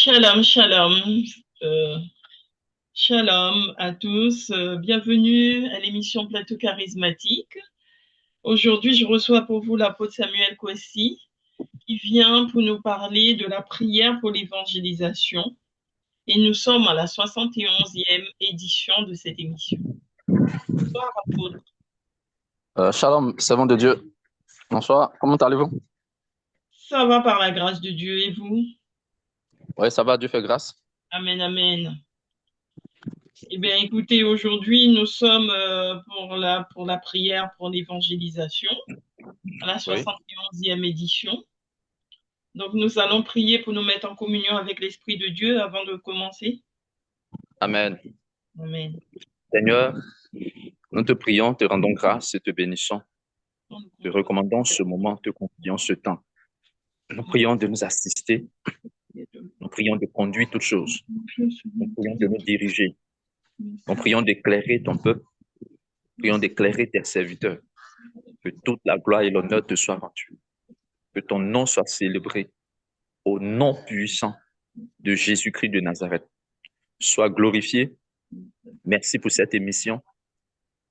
Shalom, shalom. Euh, Shalom à tous. Bienvenue à l'émission Plateau Charismatique. Aujourd'hui, je reçois pour vous l'apôtre Samuel Kwesi qui vient pour nous parler de la prière pour l'évangélisation. Et nous sommes à la 71e édition de cette émission. Bonsoir, apôtre. Shalom, servant de Dieu. Bonsoir, comment allez-vous? Ça va par la grâce de Dieu et vous? Oui, ça va, Dieu fait grâce. Amen, amen. Eh bien, écoutez, aujourd'hui, nous sommes pour la prière pour l'évangélisation, à la Oui. 71e édition. Donc, nous allons prier pour nous mettre en communion avec l'Esprit de Dieu avant de commencer. Amen. Amen. Seigneur, nous te prions, te rendons grâce et te bénissons. Te recommandons ce moment, te confions ce temps. Nous prions de nous assister, nous prions de conduire toutes choses, nous prions de nous diriger, nous prions d'éclairer ton peuple, nous prions d'éclairer tes serviteurs, que toute la gloire et l'honneur te soient rendus, que ton nom soit célébré au nom puissant de Jésus-Christ de Nazareth. Sois glorifié. Merci pour cette émission.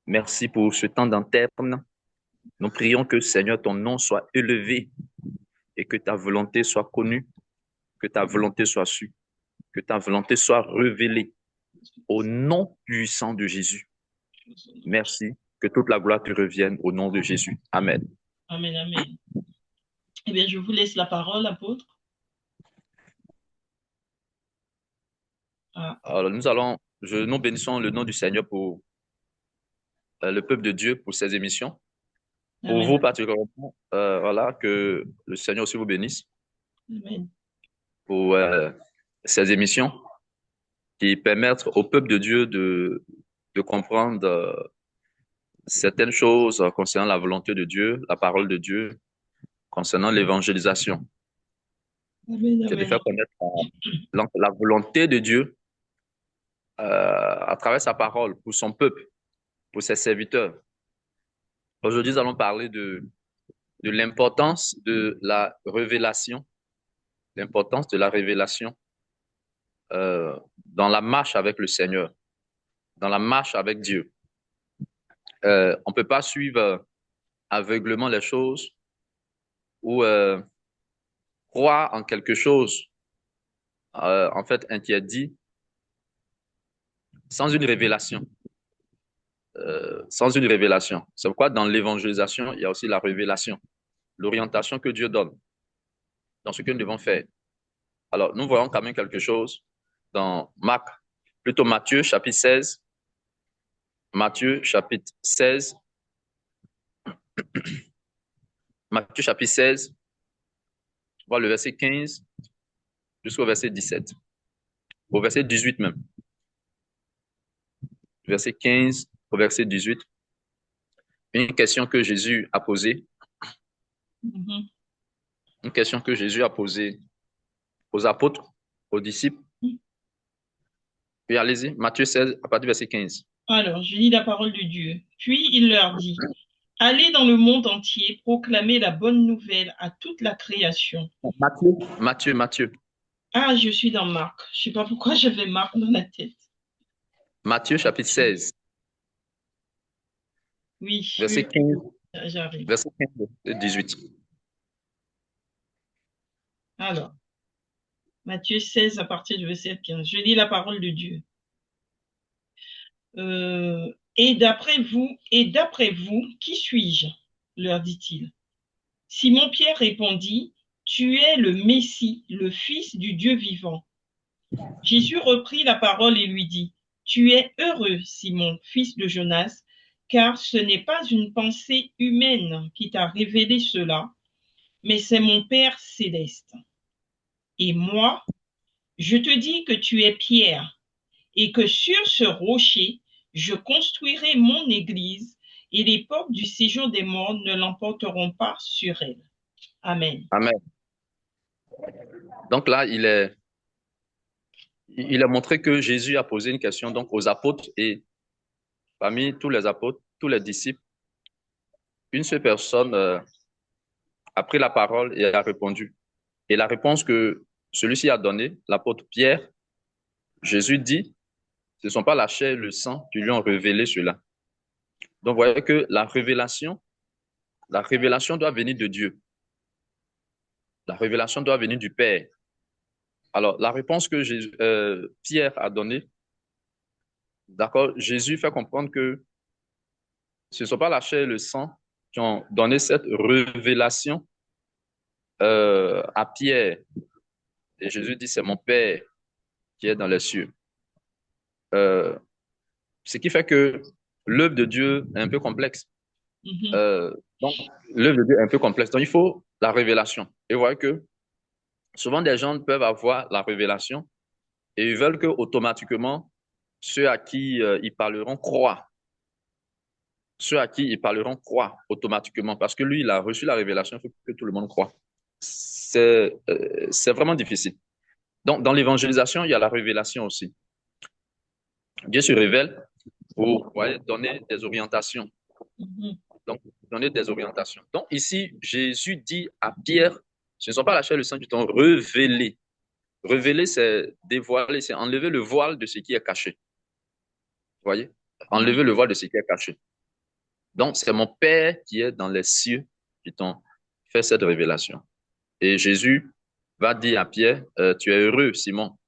Merci pour ce temps d'antenne. Nous prions que, Seigneur, ton nom soit élevé et que ta volonté soit connue, que ta volonté soit sue, que ta volonté soit révélée au nom puissant de Jésus. Merci. Que toute la gloire te revienne au nom de Jésus. Amen. Amen, amen. Eh bien, je vous laisse la parole, apôtre. Ah, Alors, nous bénissons le nom du Seigneur pour le peuple de Dieu, pour ces émissions. Pour amen, vous particulièrement, voilà, que le Seigneur aussi vous bénisse amen. pour ces émissions qui permettent au peuple de Dieu de comprendre certaines choses concernant la volonté de Dieu, la parole de Dieu, concernant l'évangélisation. Amen, C'est de amen. faire connaître la volonté de Dieu à travers sa parole pour son peuple, pour ses serviteurs. Aujourd'hui, nous allons parler de l'importance de la révélation dans la marche avec le Seigneur, dans la marche avec Dieu. On ne peut pas suivre aveuglement les choses ou croire en quelque chose, en fait, interdit sans une révélation. Sans une révélation. C'est pourquoi dans l'évangélisation, il y a aussi la révélation, l'orientation que Dieu donne dans ce que nous devons faire. Alors, nous voyons quand même quelque chose dans Matthieu chapitre 16. Matthieu chapitre 16. Matthieu chapitre 16, voir le verset 15 jusqu'au verset 17. Au verset 18 même. Verset 15 au verset 18. Une question que Jésus a posée. Mhm. Une question que Jésus a posée aux apôtres, aux disciples. Puis allez-y, Matthieu 16, à partir du verset 15. Alors, je lis la parole de Dieu. Puis il leur dit, allez dans le monde entier, proclamer la bonne nouvelle à toute la création. Matthieu. Ah, je suis dans Marc. Je sais pas pourquoi j'avais Marc dans la tête. Matthieu chapitre 16, Oui, verset oui, 15, j'arrive. verset 15 et 18. Alors, Matthieu 16 à partir du verset 15. Je lis la parole de Dieu. Et d'après vous, qui suis-je? Leur dit-il. Simon-Pierre répondit, tu es le Messie, le Fils du Dieu vivant. Jésus reprit la parole et lui dit, tu es heureux, Simon, fils de Jonas, car ce n'est pas une pensée humaine qui t'a révélé cela, mais c'est mon Père céleste. Et moi, je te dis que tu es Pierre, et que sur ce rocher, je construirai mon église, et les portes du séjour des morts ne l'emporteront pas sur elle. Amen. Amen. Donc là, il a montré que Jésus a posé une question donc aux apôtres et parmi tous les apôtres, tous les disciples, une seule personne a pris la parole et a répondu. Et la réponse que celui-ci a donné, l'apôtre Pierre, Jésus dit, ce ne sont pas la chair et le sang qui lui ont révélé cela. Donc, vous voyez que la révélation doit venir de Dieu. La révélation doit venir du Père. Alors, la réponse que Pierre a donnée, d'accord, Jésus fait comprendre que ce ne sont pas la chair et le sang qui ont donné cette révélation à Pierre. Et Jésus dit, c'est mon Père qui est dans les cieux. Ce qui fait que l'œuvre de Dieu est un peu complexe. Donc, l'œuvre de Dieu est un peu complexe. Donc, il faut la révélation. Et vous voyez que souvent, des gens peuvent avoir la révélation et ils veulent que automatiquement ceux à qui ils parleront croient. Ceux à qui ils parleront croient automatiquement parce que lui, il a reçu la révélation, il faut que tout le monde croit. C'est vraiment difficile. Donc, dans l'évangélisation, il y a la révélation aussi. Dieu se révèle pour donner des orientations. Donc, donner des orientations. Donc, ici, Jésus dit à Pierre, ce ne sont pas la chair et le sang qui t'ont révélé. Révéler, c'est dévoiler, c'est enlever le voile de ce qui est caché. Vous voyez? Enlever le voile de ce qui est caché. Donc, c'est mon Père qui est dans les cieux qui t'ont fait cette révélation. Et Jésus va dire à Pierre, tu es heureux, Simon.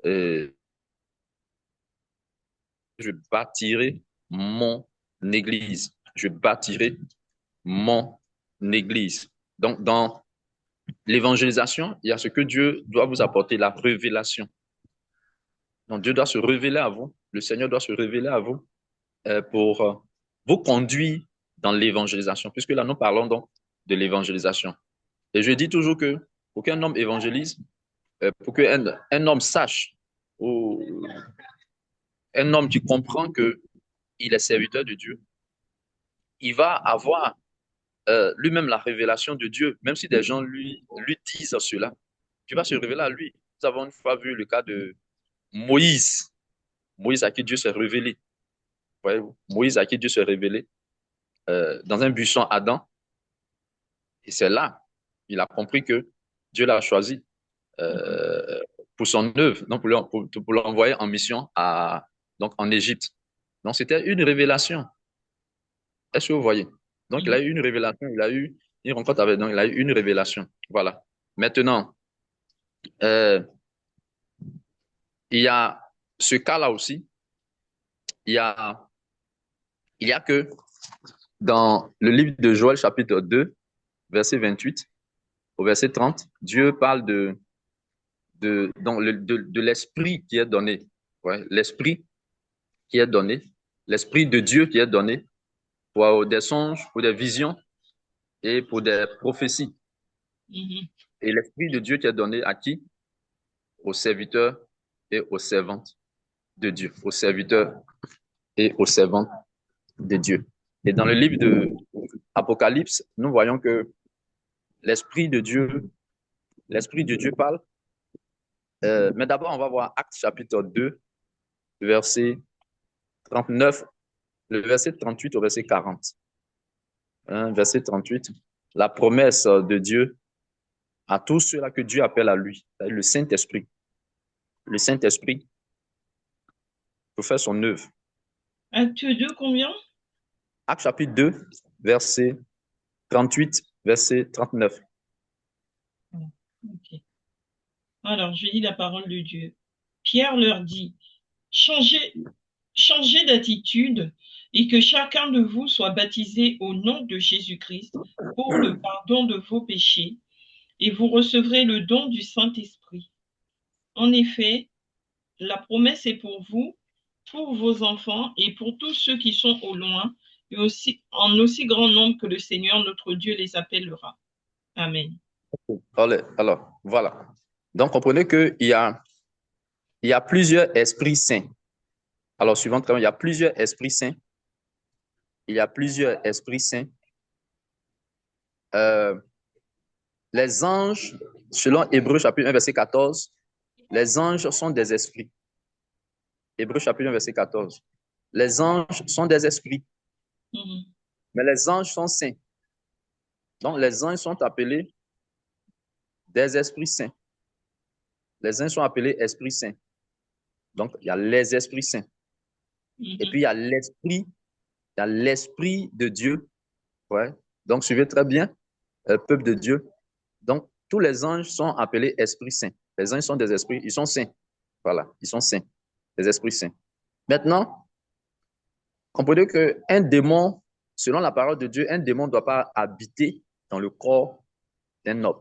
Je bâtirai mon église. Je bâtirai mon église. Donc, dans l'évangélisation, il y a ce que Dieu doit vous apporter, la révélation. Donc, Dieu doit se révéler à vous. Le Seigneur doit se révéler à vous pour vous conduire dans l'évangélisation, puisque là, nous parlons donc de l'évangélisation. Et je dis toujours que pour qu'un homme évangélise, pour qu'un homme sache, ou un homme qui comprend qu'il est serviteur de Dieu, il va avoir lui-même la révélation de Dieu, même si des gens lui disent cela. Dieu va se révéler à lui. Nous avons une fois vu le cas de Moïse. Moïse à qui Dieu s'est révélé. Voyez-vous? Moïse à qui Dieu s'est révélé dans un buisson Adam. Et c'est là, il a compris que Dieu l'a choisi pour son œuvre, donc pour l'envoyer en mission donc en Égypte. Donc c'était une révélation. Est-ce que vous voyez? Donc il a eu une révélation, il a eu une rencontre avec, donc il a eu une révélation. Voilà. Maintenant, il y a ce cas-là aussi. Il y a que dans le livre de Joël, chapitre 2, verset 28 au verset 30, Dieu parle de l'esprit qui est donné. Ouais, l'esprit qui est donné, l'esprit de Dieu qui est donné pour des songes, pour des visions et pour des prophéties. Et l'esprit de Dieu qui est donné à qui? Aux serviteurs et aux servantes de Dieu. Aux serviteurs et aux servantes de Dieu. Et dans le livre de Apocalypse, nous voyons que l'esprit de Dieu parle. Mais d'abord, on va voir Actes chapitre 2, verset 39, le verset 38 au verset 40. Verset 38, la promesse de Dieu à tous ceux-là que Dieu appelle à lui, le Saint-Esprit. Le Saint-Esprit pour faire son œuvre. Acte 2, combien? Acte chapitre 2, verset 38, verset 39. Okay. Alors, je lis la parole de Dieu. Pierre leur dit, changez d'attitude et que chacun de vous soit baptisé au nom de Jésus-Christ pour le pardon de vos péchés, et vous recevrez le don du Saint-Esprit. En effet, la promesse est pour vous, pour vos enfants et pour tous ceux qui sont au loin, et aussi en aussi grand nombre que le Seigneur notre Dieu les appellera. Amen. Alors, voilà. Donc, comprenez qu'il y a plusieurs esprits saints. Alors, suivant, il y a plusieurs esprits saints. Il y a plusieurs esprits saints. Les anges, selon Hébreux chapitre 1, verset 14, les anges sont des esprits. Hébreux chapitre 1, verset 14. Les anges sont des esprits. Mais les anges sont saints. Donc, les anges sont appelés des esprits saints. les uns sont appelés esprits saints. Donc, il y a les esprits saints. Et puis, il y a l'esprit de Dieu. Ouais. Donc, suivez très bien, peuple de Dieu. Donc, tous les anges sont appelés esprits saints. Les anges sont des esprits, ils sont saints. Voilà, ils sont saints, des esprits saints. Maintenant, comprenez qu'un démon, selon la parole de Dieu, un démon ne doit pas habiter dans le corps d'un homme.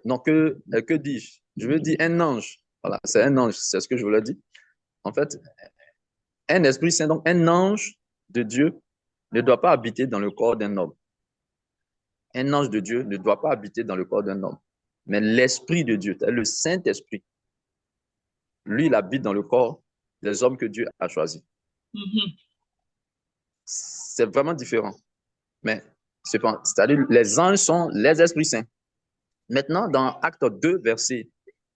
Non, que dis-je? Je veux dire un ange. Voilà, c'est un ange, c'est ce que je voulais dire. En fait, un esprit saint, donc un ange de Dieu, ne doit pas habiter dans le corps d'un homme. Un ange de Dieu ne doit pas habiter dans le corps d'un homme. Mais l'esprit de Dieu, le Saint-Esprit, lui, il habite dans le corps des hommes que Dieu a choisis. C'est vraiment différent. Mais c'est-à-dire, les anges sont les esprits saints. Maintenant, dans Acte 2, verset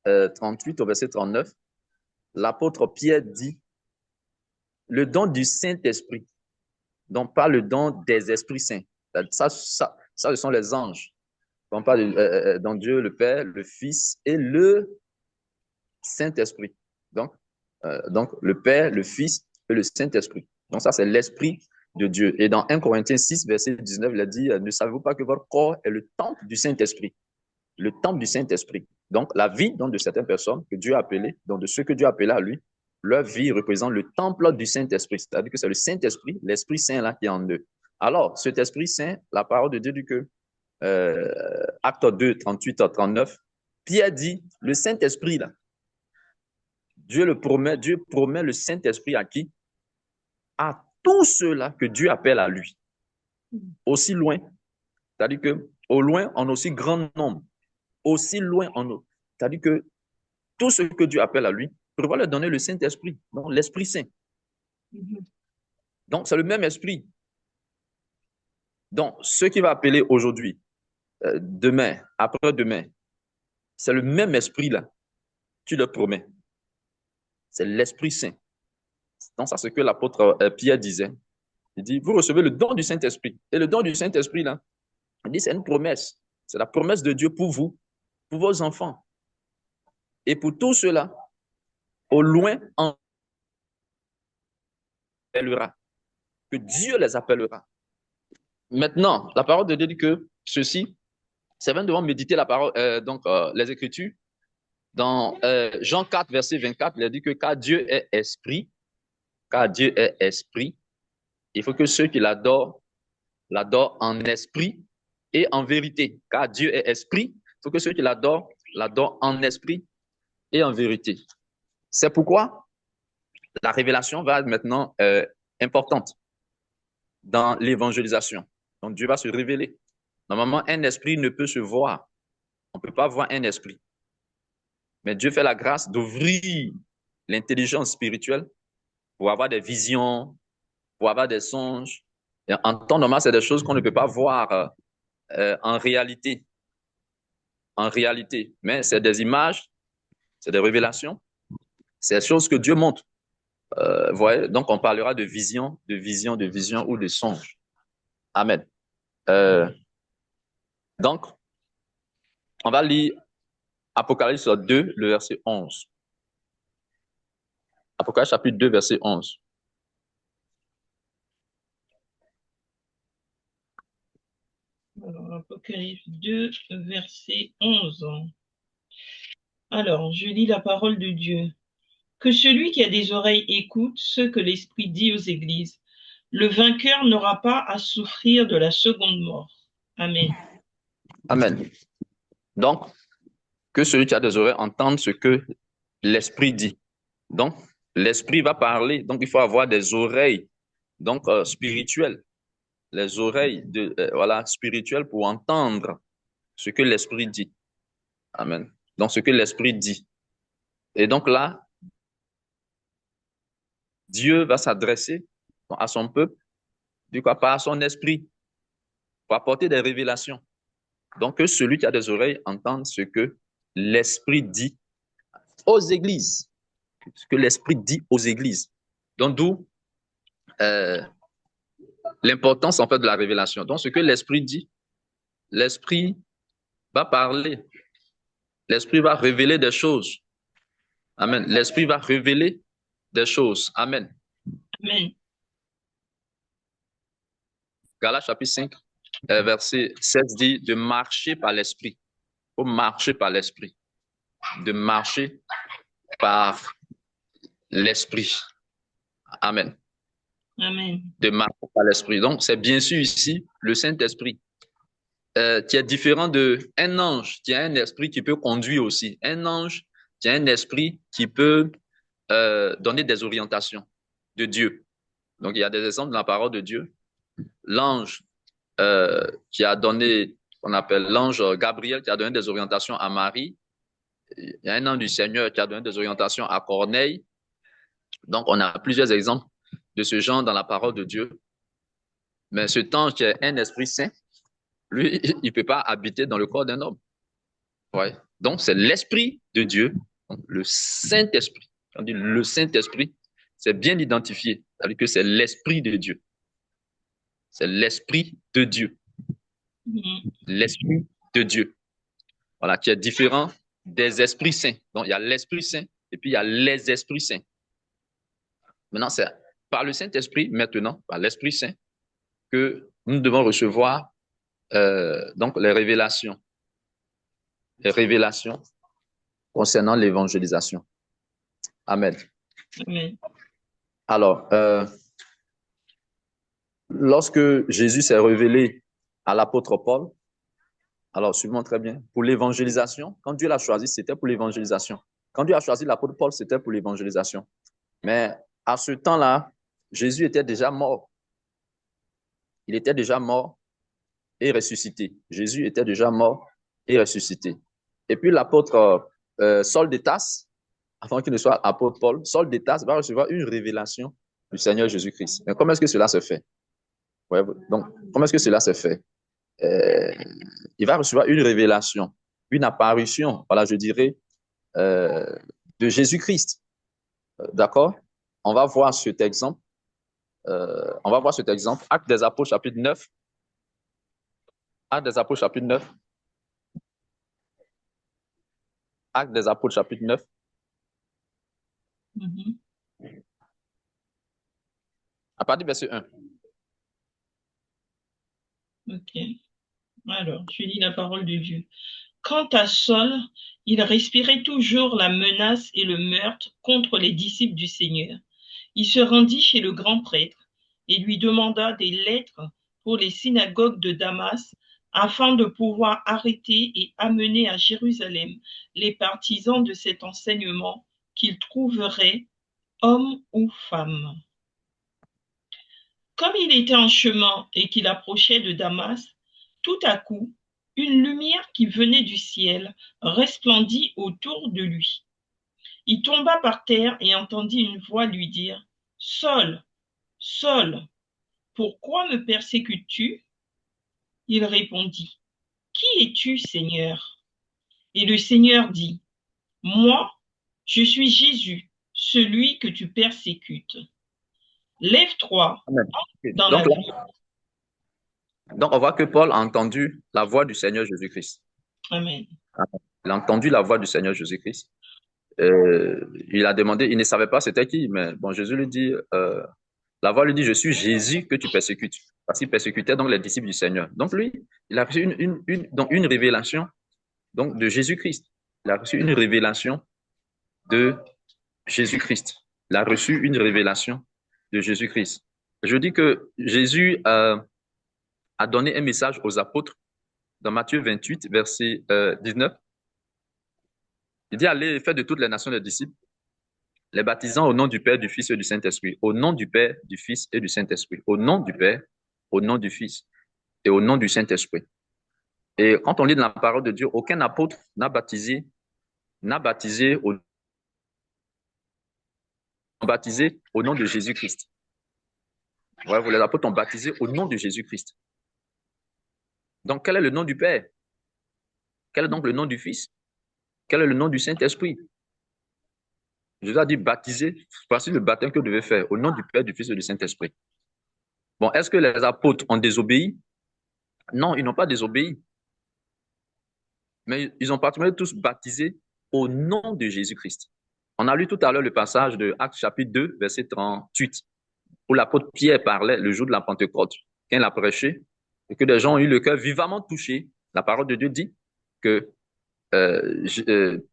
38 au verset 39, l'apôtre Pierre dit le don du Saint-Esprit, donc pas le don des esprits saints. Ça, ce sont les anges. On parle dans Dieu, le Père, le Fils et le Saint-Esprit. Donc, le Père, le Fils et le Saint-Esprit. Donc, ça, c'est l'Esprit de Dieu. Et dans 1 Corinthiens 6, verset 19, il a dit, ne savez-vous pas que votre corps est le temple du Saint-Esprit? Le temple du Saint-Esprit. Donc, la vie donc, de certaines personnes que Dieu a appelées, donc de ceux que Dieu a appelés à lui, leur vie représente le temple du Saint-Esprit. C'est-à-dire que c'est le Saint-Esprit, l'Esprit Saint là qui est en eux. Alors, cet Esprit Saint, la parole de Dieu dit que, Acte 2, 38 à 39, Pierre dit, le Saint-Esprit là, Dieu promet le Saint-Esprit à qui? À tous ceux-là que Dieu appelle à lui. Aussi loin, c'est-à-dire que au loin, en aussi grand nombre, aussi loin en eau. C'est-à-dire que tout ce que Dieu appelle à lui, il va leur donner le Saint-Esprit, donc l'Esprit Saint. Donc, c'est le même esprit. Donc, ce qui va appeler aujourd'hui, demain, après-demain, c'est le même esprit-là. Tu le promets. C'est l'Esprit Saint. Donc, ça, c'est ce que l'apôtre Pierre disait. Il dit, vous recevez le don du Saint-Esprit. Et le don du Saint-Esprit, là, il dit, c'est une promesse. C'est la promesse de Dieu pour vous, pour vos enfants. Et pour tous ceux-là, au loin, en appellera. Que Dieu les appellera. Maintenant, la parole de Dieu dit que ceci, c'est bien devant méditer la parole, les Écritures. Dans Jean 4, verset 24, il a dit que car Dieu est esprit, il faut que ceux qui l'adorent en esprit et en vérité. Car Dieu est esprit, il faut que ceux qui l'adorent en esprit et en vérité. C'est pourquoi la révélation va être maintenant importante dans l'évangélisation. Donc Dieu va se révéler. Normalement, un esprit ne peut se voir. On ne peut pas voir un esprit. Mais Dieu fait la grâce d'ouvrir l'intelligence spirituelle pour avoir des visions, pour avoir des songes. Et en temps normal, c'est des choses qu'on ne peut pas voir en réalité. En réalité. Mais c'est des images, c'est des révélations, c'est des choses que Dieu montre. Voyez? Donc, on parlera de vision, ou de songe. Amen. Donc, on va lire Apocalypse 2, le verset 11. Apocalypse chapitre 2, verset 11. Alors, Apocalypse 2, verset 11. Alors, je lis la parole de Dieu. Que celui qui a des oreilles écoute ce que l'Esprit dit aux églises. Le vainqueur n'aura pas à souffrir de la seconde mort. Amen. Amen. Donc, que celui qui a des oreilles entende ce que l'Esprit dit. Donc, l'Esprit va parler. Donc, il faut avoir des oreilles spirituelles. Les oreilles spirituelles pour entendre ce que l'Esprit dit. Amen. Donc, ce que l'Esprit dit. Et donc là, Dieu va s'adresser à son peuple, par son esprit, pour apporter des révélations. Donc, que celui qui a des oreilles entende ce que l'Esprit dit aux églises. Ce que l'Esprit dit aux églises. Donc, d'où l'importance, en fait, de la révélation. Donc, ce que l'Esprit dit, l'Esprit va parler L'Esprit va révéler des choses. Amen. L'Esprit va révéler des choses. Amen. Amen. Galates chapitre 5, verset 16 dit de marcher par l'Esprit. Il faut marcher par l'Esprit. De marcher par l'Esprit. Amen. Amen. De marcher par l'Esprit. Donc, c'est bien sûr ici le Saint-Esprit qui est différent d'un ange qui a un esprit qui peut conduire aussi. Un ange qui a un esprit qui peut donner des orientations de Dieu. Donc, il y a des exemples dans la parole de Dieu. L'ange qui a donné, qu'on appelle l'ange Gabriel, qui a donné des orientations à Marie. Il y a un ange du Seigneur qui a donné des orientations à Corneille. Donc, on a plusieurs exemples de ce genre dans la parole de Dieu. Mais ce ange qui est un esprit saint, lui, il ne peut pas habiter dans le corps d'un homme. Ouais. Donc, c'est l'Esprit de Dieu, donc le Saint-Esprit. Quand on dit le Saint-Esprit, c'est bien identifié. C'est-à-dire que c'est l'Esprit de Dieu. C'est l'Esprit de Dieu. L'Esprit de Dieu. Voilà, qui est différent des esprits saints. Donc, il y a l'Esprit Saint et puis il y a les esprits saints. Maintenant, c'est par le Saint-Esprit, maintenant, par l'Esprit Saint, que nous devons recevoir donc les révélations. Les révélations concernant l'évangélisation. Amen. Amen. Alors, lorsque Jésus s'est révélé à l'apôtre Paul, alors suivez-moi très bien, pour l'évangélisation, quand Dieu l'a choisi, c'était pour l'évangélisation. Quand Dieu a choisi l'apôtre Paul, c'était pour l'évangélisation. Mais à ce temps-là, Jésus était déjà mort. Il était déjà mort et ressuscité. Jésus était déjà mort et ressuscité. Et puis l'apôtre Saul de Tarse, avant qu'il ne soit apôtre Paul, Saul de Tarse va recevoir une révélation du Seigneur Jésus-Christ. Mais comment est-ce que cela se fait? Ouais, donc, comment est-ce que cela se fait? Il va recevoir une révélation, une apparition, voilà, je dirais, de Jésus-Christ. D'accord? On va voir cet exemple. On va voir cet exemple. Actes des Apôtres, chapitre 9. Actes des Apôtres, chapitre 9. Actes des Apôtres, chapitre 9. À partir du verset 1. Ok. Alors, je lis la parole de Dieu. Quant à Saul, il respirait toujours la menace et le meurtre contre les disciples du Seigneur. Il se rendit chez le grand prêtre et lui demanda des lettres pour les synagogues de Damas afin de pouvoir arrêter et amener à Jérusalem les partisans de cet enseignement qu'il trouverait, hommes ou femmes. Comme il était en chemin et qu'il approchait de Damas, tout à coup, une lumière qui venait du ciel resplendit autour de lui. Il tomba par terre et entendit une voix lui dire « Saul, Saul, pourquoi me persécutes-tu » Il répondit « Qui es-tu, Seigneur » Et le Seigneur dit « Moi, je suis Jésus, celui que tu persécutes. Lève-toi dans la ville. » Donc, on voit que Paul a entendu la voix du Seigneur Jésus-Christ. Amen. Il a entendu la voix du Seigneur Jésus-Christ. Il a demandé, il ne savait pas c'était qui, mais bon, Jésus lui dit, la voix lui dit, je suis Jésus que tu persécutes. Parce qu'il persécutait donc les disciples du Seigneur. Donc lui, il a reçu une révélation donc, de Jésus-Christ. Il a reçu une révélation de Jésus-Christ. Il a reçu une révélation de Jésus-Christ. Je dis que Jésus a donné un message aux apôtres dans Matthieu 28, verset 19. Il dit, allez faire de toutes les nations des disciples, les baptisant au nom du Père, du Fils et du Saint-Esprit. Au nom du Père, du Fils et du Saint-Esprit. Au nom du Père, au nom du Fils et au nom du Saint-Esprit. Et quand on lit dans la parole de Dieu, aucun apôtre n'a baptisé au nom de Jésus-Christ. Ouais, les apôtres ont baptisé au nom de Jésus-Christ. Donc, quel est le nom du Père? Quel est donc le nom du Fils? Quel est le nom du Saint-Esprit? Jésus a dit baptiser, voici le baptême que vous devez faire au nom du Père, du Fils et du Saint-Esprit. Bon, est-ce que les apôtres ont désobéi? Non, ils n'ont pas désobéi. Mais ils ont particulièrement tous baptisé au nom de Jésus-Christ. On a lu tout à l'heure le passage de Actes chapitre 2, verset 38, où l'apôtre Pierre parlait le jour de la Pentecôte, quand il a prêché, et que des gens ont eu le cœur vivement touché. La parole de Dieu dit que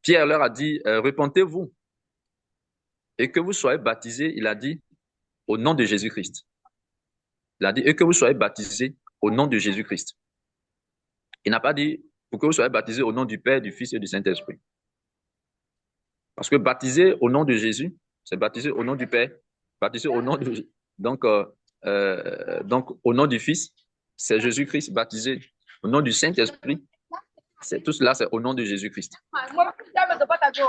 Pierre leur a dit, repentez-vous et que vous soyez baptisés, il a dit, au nom de Jésus-Christ. Il a dit, et que vous soyez baptisés au nom de Jésus-Christ. Il n'a pas dit, pour que vous soyez baptisés au nom du Père, du Fils et du Saint-Esprit. Parce que baptiser au nom de Jésus, c'est baptiser au nom du Père, baptiser au nom de... Donc, au nom du Fils, c'est Jésus-Christ baptisé. Au nom du Saint-Esprit, c'est tout cela, c'est au nom de Jésus-Christ.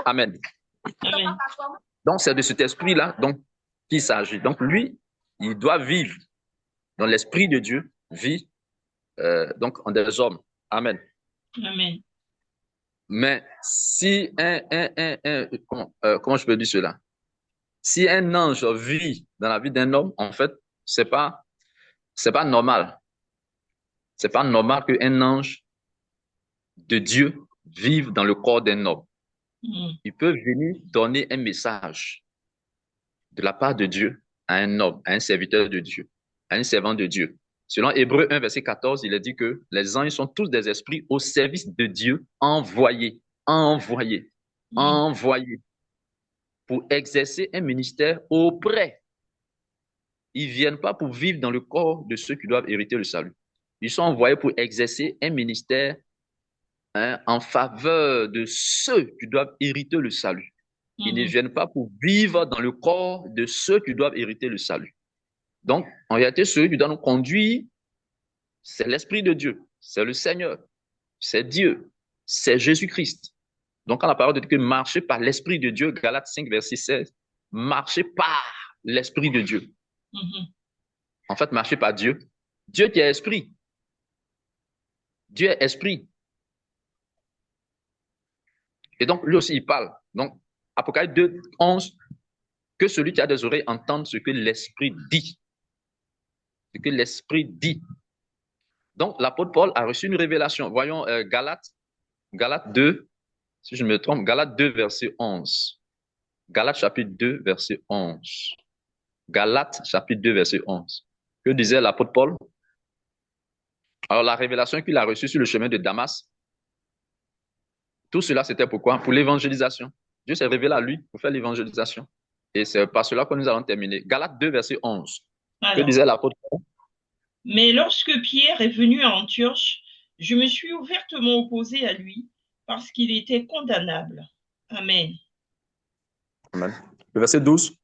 Amen. Amen. Donc, c'est de cet esprit-là qu'il s'agit. Donc, lui, il doit vivre dans l'esprit de Dieu, vit donc en des hommes. Amen. Amen. Mais si comment je peux dire cela? Si un ange vit dans la vie d'un homme, en fait, c'est pas normal. C'est pas normal qu'un ange de Dieu vive dans le corps d'un homme. Il peut venir donner un message de la part de Dieu à un homme, à un serviteur de Dieu, à un servant de Dieu. Selon Hébreux 1, verset 14, il est dit que les anges sont tous des esprits au service de Dieu, envoyés pour exercer un ministère auprès. Ils ne viennent pas pour vivre dans le corps de ceux qui doivent hériter le salut. Ils sont envoyés pour exercer un ministère en faveur de ceux qui doivent hériter le salut. Ils ne viennent pas pour vivre dans le corps de ceux qui doivent hériter le salut. Donc, en réalité, celui qui doit nous conduire, c'est l'Esprit de Dieu, c'est le Seigneur, c'est Dieu, c'est Jésus-Christ. Donc, quand la parole de Dieu dit que marcher par l'Esprit de Dieu, Galates 5, verset 16, marcher par l'Esprit de Dieu. En fait, marcher par Dieu. Dieu qui est esprit. Dieu est esprit. Et donc, lui aussi, il parle. Donc, Apocalypse 2, 11, que celui qui a des oreilles entende ce que l'Esprit dit. Ce que l'Esprit dit. Donc, l'apôtre Paul a reçu une révélation. Voyons Galates 2, si je me trompe, Galates 2, verset 11. Galates chapitre 2, verset 11. Galates chapitre 2, verset 11. Que disait l'apôtre Paul? Alors, la révélation qu'il a reçue sur le chemin de Damas, tout cela, c'était pourquoi? Pour l'évangélisation. Dieu s'est révélé à lui pour faire l'évangélisation. Et c'est par cela que nous allons terminer. Galates 2, verset 11. Alors, que disait l'apôtre Paul? Mais lorsque Pierre est venu à Antioche, je me suis ouvertement opposé à lui parce qu'il était condamnable. Amen. Amen. Le verset 12.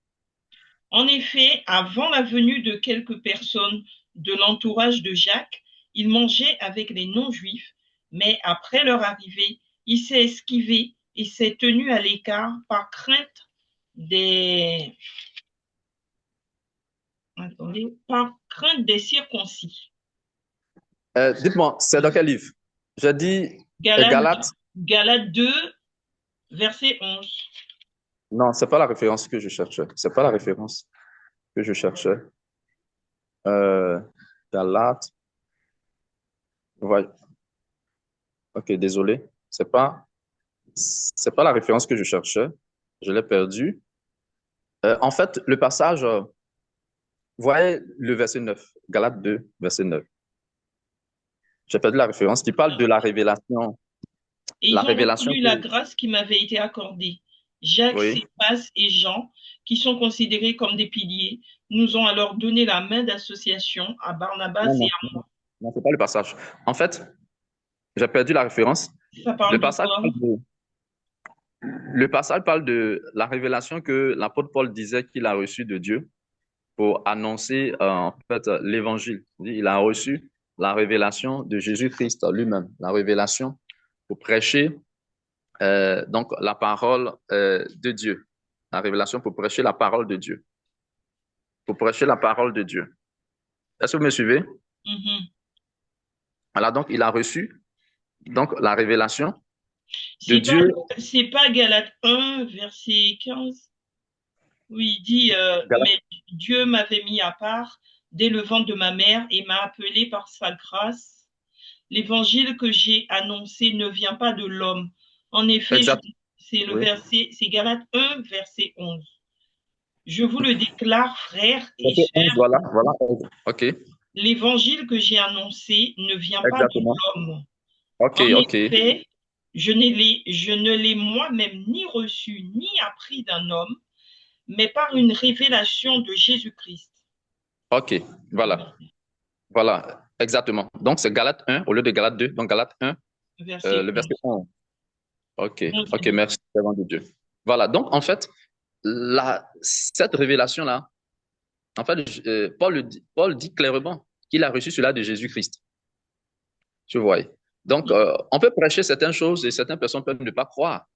En effet, avant la venue de quelques personnes de l'entourage de Jacques, il mangeait avec les non-juifs, mais après leur arrivée, il s'est esquivé et s'est tenu à l'écart par crainte des circoncis. Dites-moi, c'est dans quel livre? J'ai dit Galates. Galates 2, verset 11. Non, ce n'est pas la référence que je cherchais. Ce n'est pas la référence que je cherchais. Galates. Ouais. Ok, désolé. C'est pas la référence que je cherchais. Je l'ai perdue. En fait, le passage, vous voyez le verset 9, Galates 2, verset 9. J'ai perdu la référence qui parle de la révélation. Et ils ont reconnu la grâce qui m'avait été accordée. Jacques, Céphas et Jean, qui sont considérés comme des piliers, nous ont alors donné la main d'association à Barnabas et à moi. Non, ce n'est pas le passage. En fait, j'ai perdu la référence. Ça parle le passage parle de la révélation que l'apôtre Paul disait qu'il a reçue de Dieu pour annoncer en fait l'évangile. Il a reçu la révélation de Jésus-Christ lui-même, la révélation pour prêcher donc la parole de Dieu, la révélation pour prêcher la parole de Dieu, pour prêcher la parole de Dieu. Est-ce que vous me suivez? Voilà, donc il a reçu donc la révélation de Dieu. C'est pas Galates 1, verset 15, où il dit mais Dieu m'avait mis à part dès le ventre de ma mère et m'a appelé par sa grâce l'évangile que j'ai annoncé ne vient pas de l'homme. En effet, Exact. c'est le Oui. verset, c'est Galates 1, verset 11. Je vous le déclare, frères et Verset 11, sœurs, voilà, voilà. OK. l'évangile que j'ai annoncé ne vient pas de Exactement. l'homme. OK, En OK. effet, je ne l'ai moi-même ni reçu ni appris d'un homme, mais par une révélation de Jésus-Christ. OK. Voilà. Voilà. Exactement. Donc, c'est Galates 1 au lieu de Galates 2. Donc, Galates 1, Verset le verset 11. 11. OK. 11 et OK. 12. Merci, servant de Dieu. Voilà. Donc, en fait, cette révélation-là, en fait, Paul dit clairement qu'il a reçu cela de Jésus-Christ. Tu vois. Donc, on peut prêcher certaines choses et certaines personnes peuvent ne pas croire.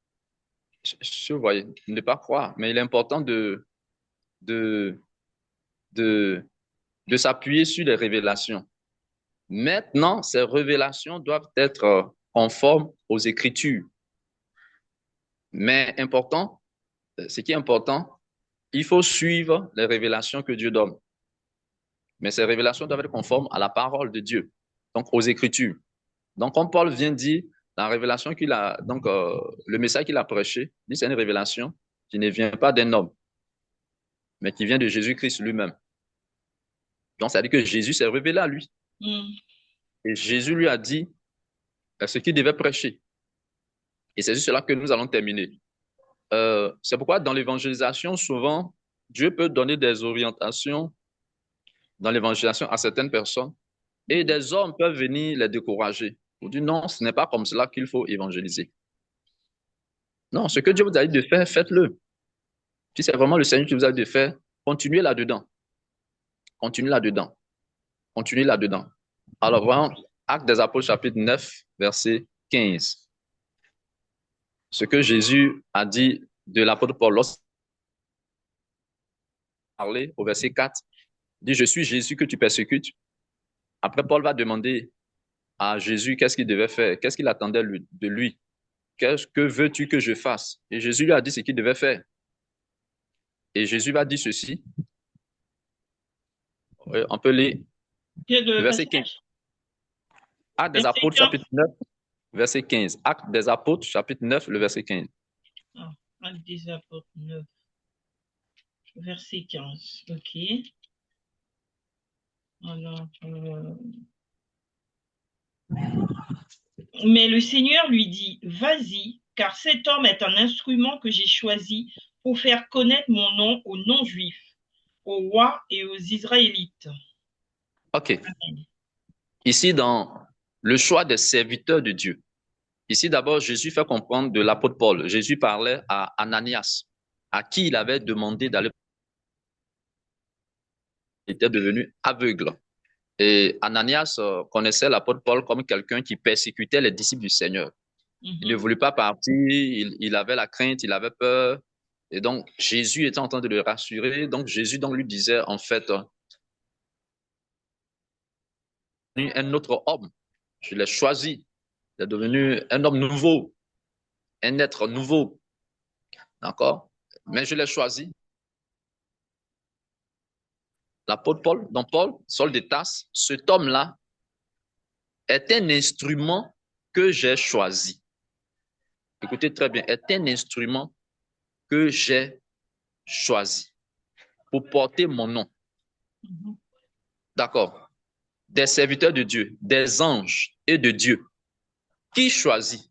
Tu vois, ne pas croire. Mais il est important de, de, de s'appuyer sur les révélations. Maintenant, ces révélations doivent être conformes aux Écritures. Mais important, ce qui est important, il faut suivre les révélations que Dieu donne. Mais ces révélations doivent être conformes à la parole de Dieu, donc aux Écritures. Donc, comme Paul vient dire, la révélation qu'il a, donc le message qu'il a prêché, c'est une révélation qui ne vient pas d'un homme, mais qui vient de Jésus-Christ lui-même. Donc, ça veut dire que Jésus s'est révélé à lui. Mm. Et Jésus lui a dit ce qu'il devait prêcher. Et c'est juste cela que nous allons terminer. C'est pourquoi dans l'évangélisation, souvent, Dieu peut donner des orientations dans l'évangélisation à certaines personnes et des hommes peuvent venir les décourager. Pour dire non, ce n'est pas comme cela qu'il faut évangéliser. Non, ce que Dieu vous a dit de faire, faites-le. Si c'est vraiment le Seigneur qui vous a dit de faire, continuez là-dedans. Continuez là-dedans. Continuez là-dedans. Alors, voyons Actes des Apôtres, chapitre 9, verset 15. Ce que Jésus a dit de l'apôtre Paul lorsqu'il parlait au verset 4, il dit, je suis Jésus que tu persécutes. Après, Paul va demander à Jésus qu'est-ce qu'il devait faire, qu'est-ce qu'il attendait de lui, qu'est-ce que veux-tu que je fasse? Et Jésus lui a dit ce qu'il devait faire. Et Jésus va dire ceci, on peut lire Quel le verset 15. passage? Actes des Verset Apôtres, 15. chapitre 9, verset 15. Actes des Apôtres, chapitre 9, le verset 15. Ah, Actes des Apôtres 9, verset 15. OK. Alors, mais le Seigneur lui dit, vas-y, car cet homme est un instrument que j'ai choisi pour faire connaître mon nom aux non-juifs, aux rois et aux Israélites. OK. Amen. Ici, dans le choix des serviteurs de Dieu, ici d'abord, Jésus fait comprendre de l'apôtre Paul. Jésus parlait à Ananias, à qui il avait demandé d'aller. Il était devenu aveugle. Et Ananias connaissait l'apôtre Paul comme quelqu'un qui persécutait les disciples du Seigneur. Il ne voulait pas partir, il avait la crainte, il avait peur. Et donc, Jésus était en train de le rassurer. Donc, Jésus donc, lui disait, en fait, un autre homme. Je l'ai choisi. Il est devenu un homme nouveau, un être nouveau. D'accord? Mais je l'ai choisi. L'apôtre Paul, donc Paul, Saul de Tarse, cet homme-là est un instrument que j'ai choisi. Écoutez très bien, est un instrument que j'ai choisi pour porter mon nom. D'accord? Des serviteurs de Dieu, des anges et de Dieu. Qui choisit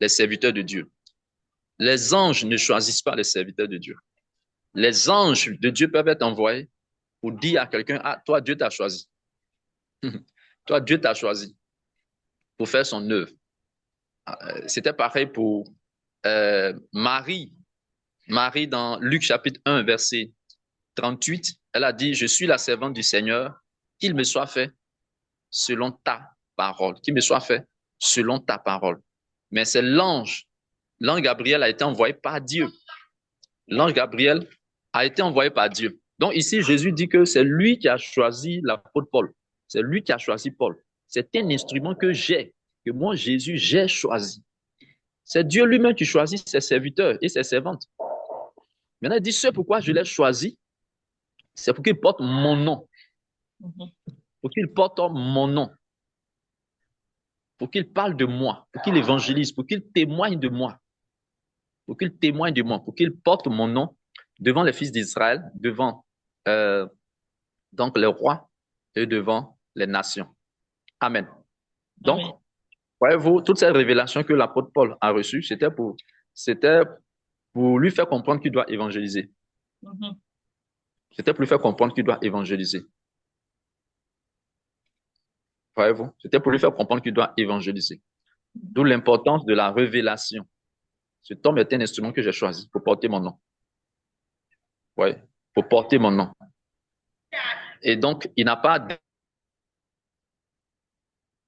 les serviteurs de Dieu? Les anges ne choisissent pas les serviteurs de Dieu. Les anges de Dieu peuvent être envoyés pour dire à quelqu'un, ah, toi, Dieu t'a choisi. Toi, Dieu t'a choisi pour faire son œuvre. C'était pareil pour Marie. Marie, dans Luc chapitre 1, verset 38, elle a dit, je suis la servante du Seigneur, qu'il me soit fait selon ta parole, qu'il me soit fait selon ta parole. Mais c'est l'ange Gabriel a été envoyé par Dieu. L'ange Gabriel a été envoyé par Dieu. Donc ici, Jésus dit que c'est lui qui a choisi l'apôtre Paul. C'est lui qui a choisi Paul. C'est un instrument que j'ai, que moi, Jésus, j'ai choisi. C'est Dieu lui-même qui choisit ses serviteurs et ses servantes. Maintenant, il dit, c'est pourquoi je l'ai choisi, c'est pour qu'il porte mon nom. Pour qu'il porte mon nom. pour qu'il parle de moi, pour qu'il évangélise, pour qu'il témoigne de moi, pour qu'il témoigne de moi, pour qu'il porte mon nom devant les fils d'Israël, devant donc les rois et devant les nations. Amen. Donc, voyez-vous, toutes ces révélations que l'apôtre Paul a reçues, c'était pour lui faire comprendre qu'il doit évangéliser. C'était pour lui faire comprendre qu'il doit évangéliser. Voyez-vous, c'était pour lui faire comprendre qu'il doit évangéliser. D'où l'importance de la révélation. Cet homme est un instrument que j'ai choisi pour porter mon nom. Oui, pour porter mon nom. Et donc, il n'a pas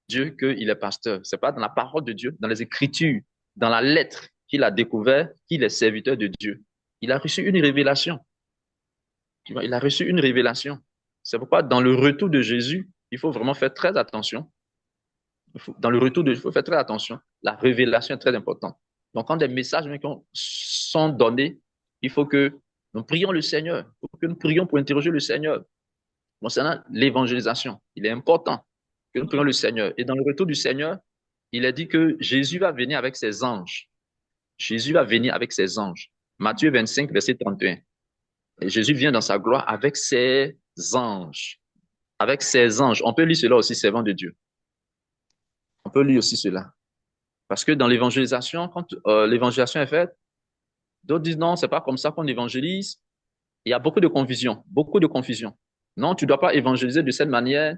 Dieu qu'il est pasteur. Ce n'est pas dans la parole de Dieu, dans les Écritures, dans la lettre qu'il a découvert qu'il est serviteur de Dieu. Il a reçu une révélation. Il a reçu une révélation. C'est pourquoi dans le retour de Jésus, il faut vraiment faire très attention. Dans le retour de Jésus, il faut faire très attention. La révélation est très importante. Donc, quand des messages sont donnés, il faut que nous prions le Seigneur. Il faut que nous prions pour interroger le Seigneur. Concernant l'évangélisation, il est important que nous prions le Seigneur. Et dans le retour du Seigneur, il est dit que Jésus va venir avec ses anges. Jésus va venir avec ses anges. Matthieu 25, verset 31. Et Jésus vient dans sa gloire avec ses anges. Avec ses anges. On peut lire cela aussi, servant de Dieu. On peut lire aussi cela. Parce que dans l'évangélisation, quand l'évangélisation est faite, d'autres disent non, c'est pas comme ça qu'on évangélise. Il y a beaucoup de confusion, beaucoup de confusion. Non, tu ne dois pas évangéliser de cette manière.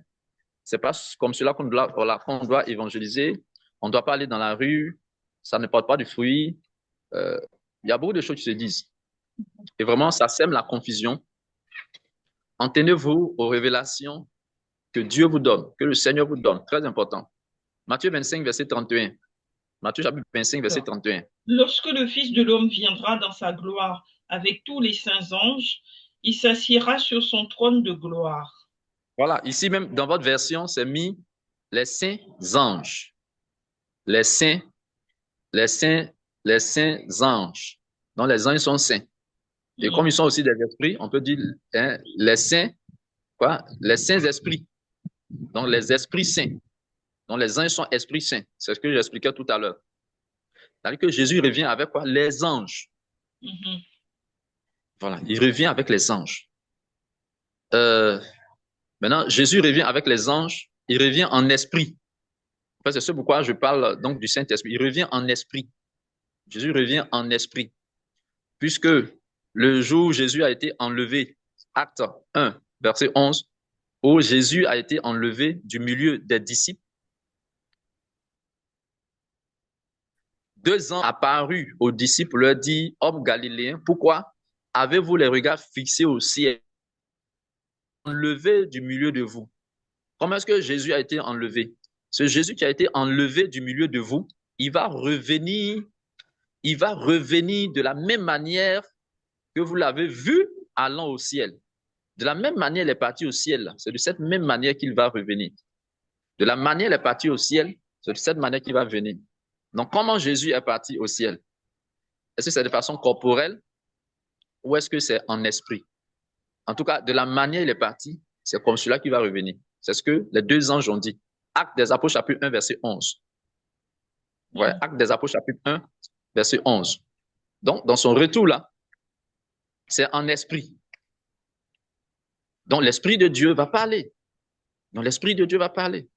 C'est pas comme cela qu'on doit évangéliser. On ne doit pas aller dans la rue. Ça ne porte pas de fruits. Il y a beaucoup de choses qui se disent. Et vraiment, ça sème la confusion. En tenez-vous aux révélations que Dieu vous donne, que le Seigneur vous donne. Très important. Matthieu 25, verset 31. Matthieu chapitre 25, verset 31. Lorsque le Fils de l'homme viendra dans sa gloire avec tous les saints anges, il s'assiera sur son trône de gloire. Voilà, ici même dans votre version, c'est mis les saints anges. Les saints anges. Donc les anges sont saints. Et comme ils sont aussi des esprits, on peut dire les saints, les saints esprits. Donc les esprits saints. Donc les anges sont esprits saints. C'est ce que j'expliquais tout à l'heure. C'est-à-dire que Jésus revient avec quoi? Les anges. Voilà, il revient avec les anges. Maintenant, Jésus revient avec les anges, il revient en esprit. En fait, c'est ce pourquoi je parle donc du Saint-Esprit. Il revient en esprit. Jésus revient en esprit. Puisque le jour où Jésus a été enlevé, acte 1, verset 11, où Jésus a été enlevé du milieu des disciples, 2 ans apparu aux disciples, leur dit, hommes galiléens, pourquoi avez-vous les regards fixés au ciel, enlevé du milieu de vous? Comment est-ce que Jésus a été enlevé? Ce Jésus qui a été enlevé du milieu de vous, il va revenir de la même manière que vous l'avez vu allant au ciel. De la même manière, il est parti au ciel. C'est de cette même manière qu'il va revenir. De la manière, il est parti au ciel. C'est de cette manière qu'il va venir. Donc, comment Jésus est parti au ciel? Est-ce que c'est de façon corporelle ou est-ce que c'est en esprit? En tout cas, de la manière il est parti, c'est comme cela qu'il va revenir. C'est ce que les 2 anges ont dit. Acte des Apôtres, chapitre 1, verset 11. Ouais, Acte des Apôtres, chapitre 1, verset 11. Donc, dans son retour là, c'est en esprit. Donc, l'Esprit de Dieu va parler. Donc, l'Esprit de Dieu va parler.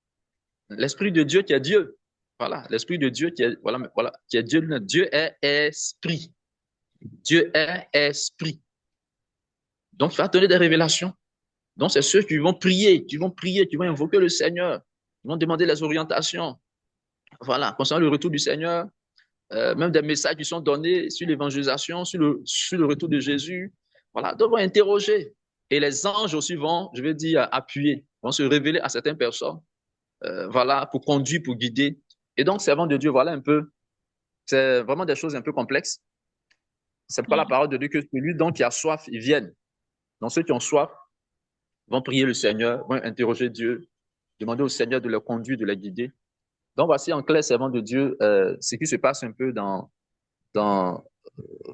L'Esprit de Dieu qui est Dieu. Voilà, l'Esprit de Dieu qui est, qui est Dieu. Dieu est esprit. Dieu est esprit. Donc, il va donner des révélations. Donc, c'est ceux qui vont prier, qui vont invoquer le Seigneur, qui vont demander les orientations. Voilà, concernant le retour du Seigneur, même des messages qui sont donnés sur l'évangélisation, sur le retour de Jésus. Voilà, donc on va interroger. Et les anges aussi vont, je vais dire, appuyer, vont se révéler à certaines personnes, voilà, pour conduire, pour guider. Et donc, servant de Dieu, voilà un peu, c'est vraiment des choses un peu complexes. C'est pas la parole de Dieu que celui donc qui a soif, ils viennent. Donc, ceux qui ont soif vont prier le Seigneur, vont interroger Dieu, demander au Seigneur de les conduire, de les guider. Donc, voici en clair, servant de Dieu, ce qui se passe un peu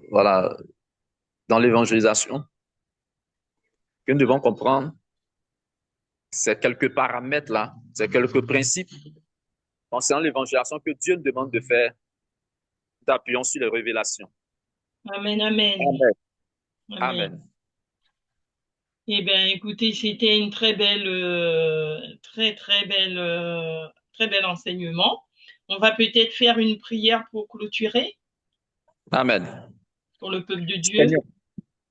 voilà, dans l'évangélisation, que nous devons comprendre, c'est quelques paramètres là, c'est quelques principes concernant l'évangélisation que Dieu nous demande de faire, t'appuyons sur les révélations. Amen, amen. Amen. Amen. Amen. Eh bien, écoutez, c'était une très belle, très bel enseignement. On va peut-être faire une prière pour clôturer Amen. pour le peuple de Dieu. Seigneur.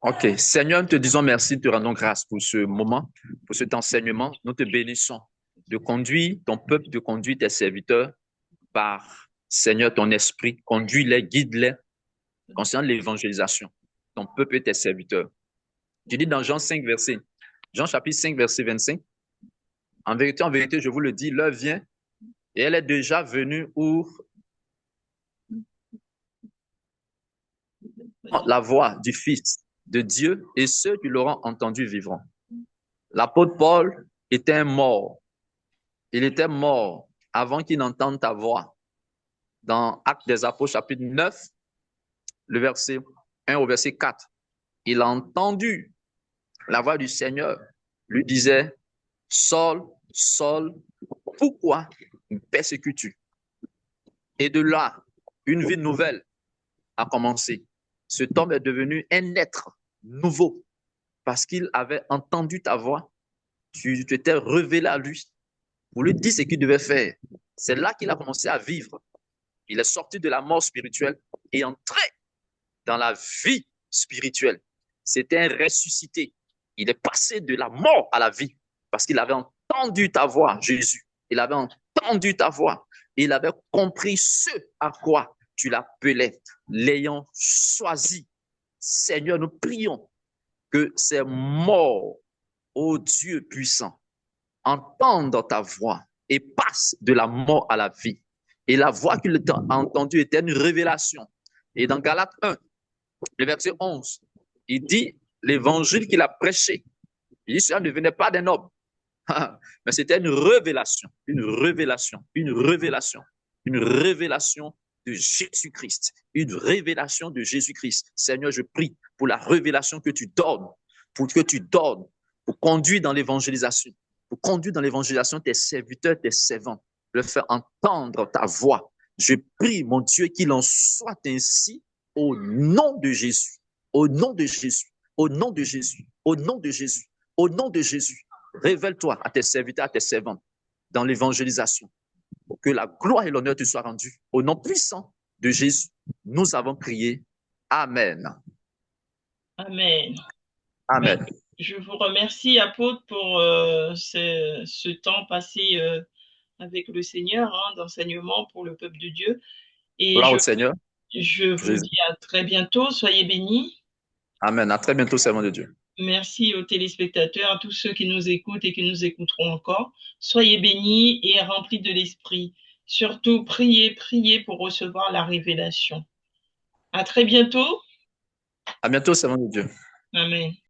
Ok. Seigneur, nous te disons merci, te rendons grâce pour ce moment, pour cet enseignement. Nous te bénissons de conduire ton peuple, de conduire tes serviteurs par, Seigneur, ton esprit. Conduis-les, guide-les concernant l'évangélisation. Ton peuple et tes serviteurs. Tu dis dans Jean 5, Jean chapitre 5, verset 25, en vérité, je vous le dis, l'heure vient et elle est déjà venue où la voix du Fils de Dieu et ceux qui l'auront entendu vivront. L'apôtre Paul était mort. Il était mort avant qu'il n'entende ta voix. Dans Actes des Apôtres, chapitre 9, le verset 1 au verset 4, il a entendu la voix du Seigneur, lui disait, Saul, Saul, pourquoi me persécutes-tu? Et de là, une vie nouvelle a commencé. Cet homme est devenu un être nouveau parce qu'il avait entendu ta voix. Tu t'étais révélé à lui pour lui dire ce qu'il devait faire. C'est là qu'il a commencé à vivre. Il est sorti de la mort spirituelle et entré dans la vie spirituelle. C'était un ressuscité. Il est passé de la mort à la vie parce qu'il avait entendu ta voix, Jésus. Il avait entendu ta voix. Il avait compris ce à quoi tu l'appelais, l'ayant choisi. Seigneur, nous prions que ces morts, ô Dieu puissant, entendent ta voix et passent de la mort à la vie. Et la voix qu'il a entendue était une révélation. Et dans Galates 1, le verset 11, il dit l'évangile qu'il a prêché. Il dit cela ne venait pas d'un homme, mais c'était une révélation, une révélation, une révélation, une révélation de Jésus-Christ, une révélation de Jésus-Christ. Seigneur, je prie pour la révélation que tu donnes, pour conduire dans l'évangélisation, pour conduire dans l'évangélisation tes serviteurs, tes servants, leur faire entendre ta voix. Je prie, mon Dieu, qu'il en soit ainsi au nom de Jésus, au nom de Jésus, au nom de Jésus, au nom de Jésus, au nom de Jésus. Révèle-toi à tes serviteurs, à tes servantes dans l'évangélisation. Pour que la gloire et l'honneur te soient rendus. Au nom puissant de Jésus, nous avons prié. Amen. Amen. Amen. Ben, je vous remercie, apôtre, pour ce temps passé avec le Seigneur, d'enseignement pour le peuple de Dieu. Et gloire au Seigneur. Je vous dis à très bientôt. Soyez bénis. Amen. À très bientôt, servant de Dieu. Merci aux téléspectateurs, à tous ceux qui nous écoutent et qui nous écouteront encore. Soyez bénis et remplis de l'esprit. Surtout, priez, priez pour recevoir la révélation. À très bientôt. À bientôt, servant de Dieu. Amen.